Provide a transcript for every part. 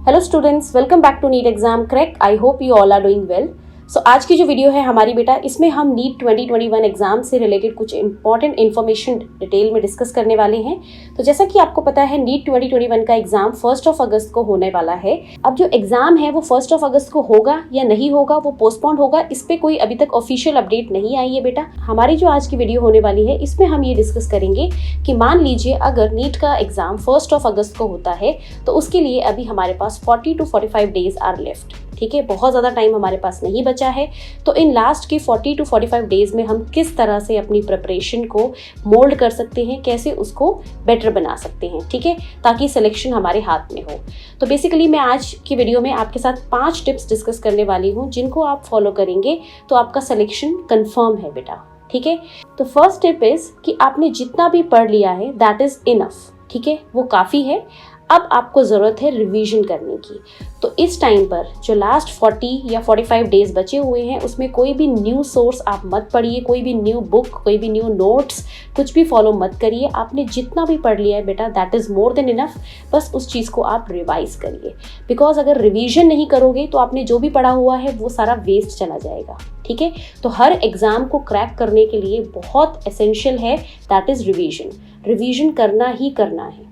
Hello students, welcome back to NEET exam crack. I hope you all are doing well. So आज की जो video है हमारी बेटा, इसमें हम नीट 2021 एग्जाम से रिलेटेड कुछ इंपॉर्टेंट इन्फॉर्मेशन डिटेल में डिस्कस करने वाले हैं। तो जैसा कि आपको पता है, नीट 2021 का एग्जाम 1 अगस्त को होने वाला है। अब जो एग्जाम है वो 1 अगस्त को होगा या नहीं होगा, वो पोस्टपोन होगा, इस पे कोई अभी तक ऑफिशियल अपडेट नहीं आई है बेटा। हमारी जो आज की वीडियो होने वाली है इसमें हम ये डिस्कस करेंगे कि मान लीजिए अगर नीट का एग्जाम 1 अगस्त को होता है तो उसके लिए अभी हमारे पास 40 to 45 डेज आर लेफ्ट। ठीक है, बहुत ज़्यादा टाइम हमारे पास नहीं बचा है। तो इन लास्ट के 40 to 45 डेज में हम किस तरह से अपनी प्रिपरेशन को मोल्ड कर सकते हैं, कैसे उसको बेटर बना सकते हैं, ठीक है, ताकि सिलेक्शन हमारे हाथ में हो। तो बेसिकली मैं आज की वीडियो में आपके साथ 5 टिप्स डिस्कस करने वाली हूँ, जिनको आप फॉलो करेंगे तो आपका सिलेक्शन कन्फर्म है बेटा। ठीक है, तो फर्स्ट टिप इज कि आपने जितना भी पढ़ लिया है दैट इज इनफ। ठीक है, वो काफ़ी है। अब आपको ज़रूरत है रिवीजन करने की। तो इस टाइम पर जो लास्ट 40 या 45 डेज बचे हुए हैं उसमें कोई भी न्यू सोर्स आप मत पढ़िए, कोई भी न्यू बुक, कोई भी न्यू नोट्स, कुछ भी फॉलो मत करिए। आपने जितना भी पढ़ लिया है बेटा that is more than enough. बस उस चीज़ को आप रिवाइज करिए, बिकॉज अगर रिवीजन नहीं करोगे तो आपने जो भी पढ़ा हुआ है वो सारा वेस्ट चला जाएगा। ठीक है, तो हर एग्जाम को क्रैक करने के लिए बहुत एसेंशियल है दैट इज़ रिवीजन। रिवीजन करना ही करना है।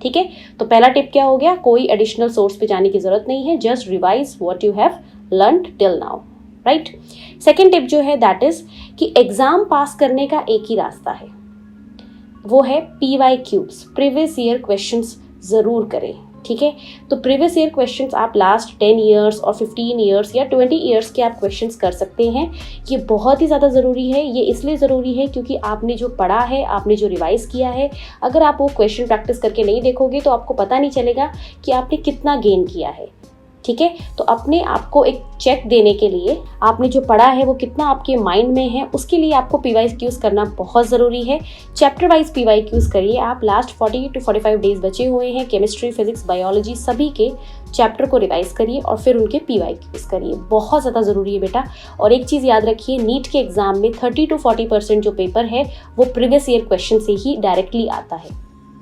ठीक है, तो पहला टिप क्या हो गया, कोई एडिशनल सोर्स पे जाने की जरूरत नहीं है, just revise what you have learned till now, right. Second tip जो है दैट इज कि एग्जाम पास करने का एक ही रास्ता है, वो है PYQs, प्रीवियस ईयर क्वेश्चंस जरूर करें। ठीक है, तो प्रीवियस ईयर क्वेश्चंस आप लास्ट 10 ईयर्स और 15 ईयर्स या 20 ईयर्स के आप क्वेश्चंस कर सकते हैं। ये बहुत ही ज़्यादा ज़रूरी है। ये इसलिए ज़रूरी है क्योंकि आपने जो पढ़ा है, आपने जो रिवाइज किया है, अगर आप वो क्वेश्चन प्रैक्टिस करके नहीं देखोगे तो आपको पता नहीं चलेगा कि आपने कितना गेन किया है। ठीक है, तो अपने आप को एक चेक देने के लिए आपने जो पढ़ा है वो कितना आपके माइंड में है, उसके लिए आपको PYQs करना बहुत ज़रूरी है। चैप्टर वाइज PYQs करिए आप। लास्ट 40 to 45 डेज बचे हुए हैं, केमिस्ट्री, फिजिक्स, बायोलॉजी सभी के चैप्टर को रिवाइज करिए और फिर उनके PYQs करिए। बहुत ज़्यादा ज़रूरी है बेटा। और एक चीज़ याद रखिए, नीट के एग्जाम में 30 to 40% जो पेपर है वो प्रीवियस ईयर क्वेश्चन से ही डायरेक्टली आता है।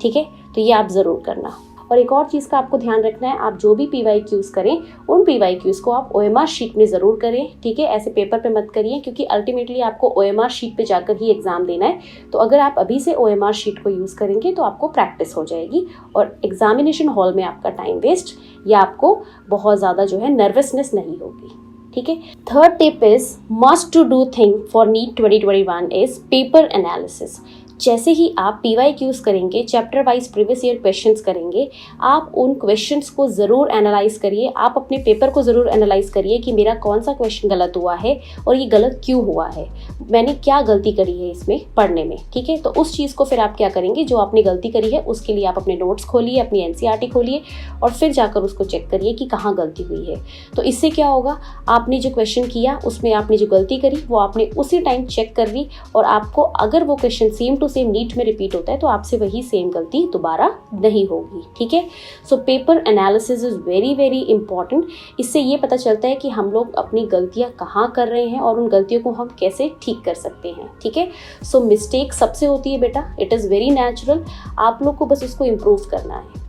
ठीक है, तो ये आप ज़रूर करना। और एक और चीज़ का आपको ध्यान रखना है, आप जो भी PYQs करें उन PYQs को आप OMR शीट में ज़रूर करें। ठीक है, ऐसे पेपर पे मत करिए, क्योंकि अल्टीमेटली आपको OMR शीट पे जाकर ही एग्ज़ाम देना है। तो अगर आप अभी से OMR शीट को यूज़ करेंगे तो आपको प्रैक्टिस हो जाएगी और एग्जामिनेशन हॉल में आपका टाइम वेस्ट या आपको बहुत ज़्यादा जो है नर्वसनेस नहीं होगी। ठीक है, third tip is must to do thing for NEET 2021 is paper analysis. जैसे ही आप PYQs करेंगे, chapter wise previous year questions करेंगे, आप उन क्वेश्चंस को ज़रूर एनालाइज करिए। आप अपने पेपर को ज़रूर एनालाइज करिए कि मेरा कौन सा क्वेश्चन गलत हुआ है और ये गलत क्यों हुआ है, मैंने क्या गलती करी है इसमें पढ़ने में। ठीक है, तो उस चीज़ को फिर आप क्या करेंगे, जो आपने गलती करी है उसके लिए आप अपने नोट्स खोलिए, अपनी NCERT खोलिए और फिर जाकर उसको चेक करिए कि कहाँ गलती हुई है। तो इससे क्या होगा, आपने जो क्वेश्चन किया उसमें आपने जो गलती करी वो आपने उसी टाइम चेक कर ली, और आपको अगर वो question same to same NEET में रिपीट होता है तो आपसे वही सेम गलती दोबारा नहीं होगी। ठीक है, so paper analysis is very very important. इससे ये पता चलता है कि हम लोग अपनी गलतियां कहाँ कर रहे हैं और उन गलतियों को हम कैसे ठीक कर सकते हैं। ठीक है, सो मिस्टेक सबसे होती है बेटा, इट इज़ वेरी नेचुरल। आप लोग को बस उसको इम्प्रूव करना है,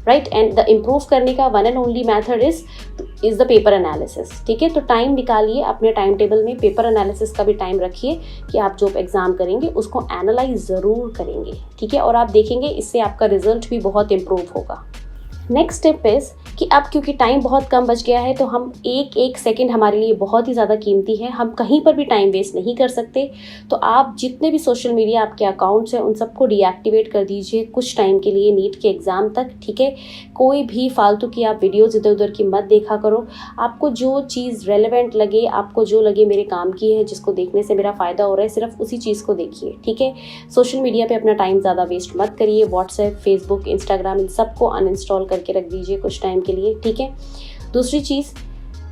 राइट। एंड द इम्प्रूव करने का one and only method is the paper analysis. ठीक है, तो टाइम निकालिए अपने टाइम टेबल में, पेपर एनालिसिस का भी टाइम रखिए कि आप जो एग्जाम करेंगे उसको एनालाइज ज़रूर करेंगे। ठीक है, और आप देखेंगे इससे आपका रिजल्ट भी बहुत इम्प्रूव होगा। नेक्स्ट स्टेप इज कि अब क्योंकि टाइम बहुत कम बच गया है तो हम एक सेकंड हमारे लिए बहुत ही ज़्यादा कीमती है, हम कहीं पर भी टाइम वेस्ट नहीं कर सकते। तो आप जितने भी सोशल मीडिया आपके अकाउंट्स हैं उन सबको डीएक्टिवेट कर दीजिए कुछ टाइम के लिए नीट के एग्ज़ाम तक। ठीक है, कोई भी फालतू की आप वीडियोज़ इधर उधर की मत देखा करो। आपको जो चीज़ रेलेवेंट लगे, आपको जो लगे मेरे काम की है, जिसको देखने से मेरा फ़ायदा हो रहा है, सिर्फ उसी चीज़ को देखिए। ठीक है, सोशल मीडिया पर अपना टाइम ज़्यादा वेस्ट मत करिए। व्हाट्सएप, फेसबुक, इंस्टाग्राम, इन सबको अनइंस्टॉल करके रख दीजिए कुछ टाइम के लिए। ठीक है, दूसरी चीज़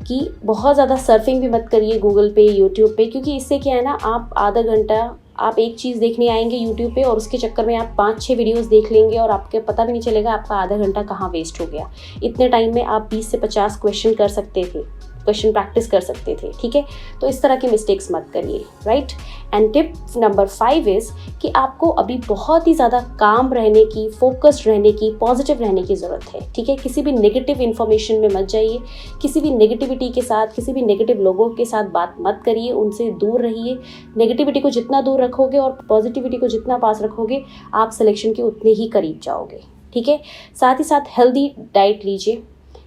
कि बहुत ज़्यादा सर्फिंग भी मत करिए गूगल पे, यूट्यूब पे, क्योंकि इससे क्या है ना, आप आधा घंटा आप एक चीज़ देखने आएंगे यूट्यूब पे और उसके चक्कर में आप 5-6 वीडियोस देख लेंगे और आपके पता भी नहीं चलेगा आपका आधा घंटा कहाँ वेस्ट हो गया। इतने टाइम में आप 20 से 50 क्वेश्चन कर सकते थे, क्वेश्चन प्रैक्टिस कर सकते थे, ठीक है। तो इस तरह के मिस्टेक्स मत करिए, right. And tip number 5 is कि आपको अभी बहुत ही ज़्यादा काम रहने की, फोकस्ड रहने की, पॉजिटिव रहने की ज़रूरत है, ठीक है। किसी भी नेगेटिव इन्फॉर्मेशन में मत जाइए, किसी भी नेगेटिविटी के साथ, किसी भी नेगेटिव लोगों के साथ बात मत करिए, उनसे दूर रहिए। नेगेटिविटी को जितना दूर रखोगे और पॉजिटिविटी को जितना पास रखोगे, आप सिलेक्शन के उतने ही करीब जाओगे, ठीक है। साथ ही साथ हेल्दी डाइट लीजिए,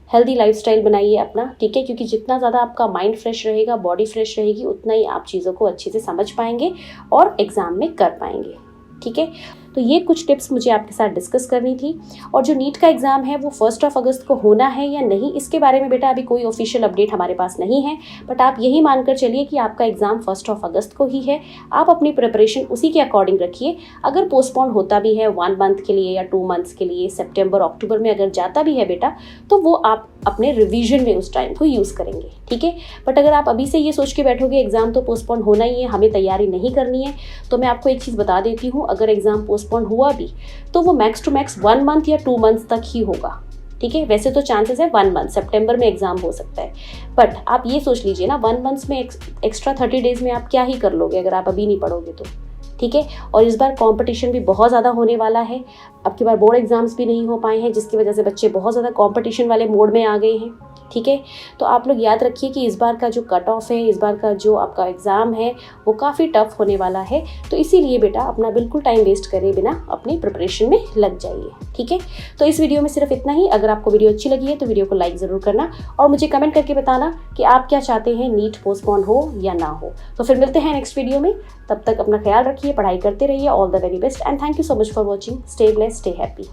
हेल्दी लाइफस्टाइल बनाइए अपना, ठीक है, क्योंकि जितना ज़्यादा आपका माइंड फ्रेश रहेगा, बॉडी फ्रेश रहेगी, उतना ही आप चीज़ों को अच्छे से समझ पाएंगे और एग्ज़ाम में कर पाएंगे, ठीक है। तो ये कुछ टिप्स मुझे आपके साथ डिस्कस करनी थी। और जो नीट का एग्ज़ाम है वो 1 अगस्त को होना है या नहीं, इसके बारे में बेटा अभी कोई ऑफिशियल अपडेट हमारे पास नहीं है, बट आप यही मानकर चलिए कि आपका एग्ज़ाम 1 अगस्त को ही है। आप अपनी प्रिपरेशन उसी के अकॉर्डिंग रखिए। अगर पोस्टपोन होता भी है 1 मंथ के लिए या 2 मंथ्स के लिए, सितंबर अक्टूबर में अगर जाता भी है बेटा, तो वो आप अपने रिवीजन में उस टाइम को यूज़ करेंगे, ठीक है। बट अगर आप अभी से ये सोच के बैठोगे एग्ज़ाम तो पोस्टपोन होना ही है, हमें तैयारी नहीं करनी है, तो मैं आपको एक चीज़ बता देती हूँ, अगर एग्ज़ाम पोस्टपोन हुआ भी तो वो मैक्स टू मैक्स 1 मंथ या 2 मंथ्स तक ही होगा, ठीक है। वैसे तो चांसेस है 1 मंथ, सितंबर में एग्जाम हो सकता है, बट आप ये सोच लीजिए ना 1 मंथ्स में एक्स्ट्रा 30 डेज में आप क्या ही कर लोगे अगर आप अभी नहीं पढ़ोगे तो, ठीक है। और इस बार कंपटीशन भी बहुत ज़्यादा होने वाला है। अब की बार बोर्ड एग्जाम्स भी नहीं हो पाए हैं, जिसकी वजह से बच्चे बहुत ज़्यादा कंपटीशन वाले मोड में आ गए हैं, ठीक है। तो आप लोग याद रखिए कि इस बार का जो कट ऑफ है, इस बार का जो आपका एग्ज़ाम है वो काफ़ी टफ होने वाला है। तो इसीलिए बेटा अपना बिल्कुल टाइम वेस्ट करे बिना अपनी प्रिपरेशन में लग जाइए, ठीक है। तो इस वीडियो में सिर्फ इतना ही। अगर आपको वीडियो अच्छी लगी है तो वीडियो को लाइक ज़रूर करना और मुझे कमेंट करके बताना कि आप क्या चाहते हैं, नीट पोस्टपोन हो या ना हो। तो फिर मिलते हैं नेक्स्ट वीडियो में, तब तक अपना ख्याल रखिए, पढ़ाई करते रहिए। All the very best and thank you so much for watching. Stay blessed, stay happy.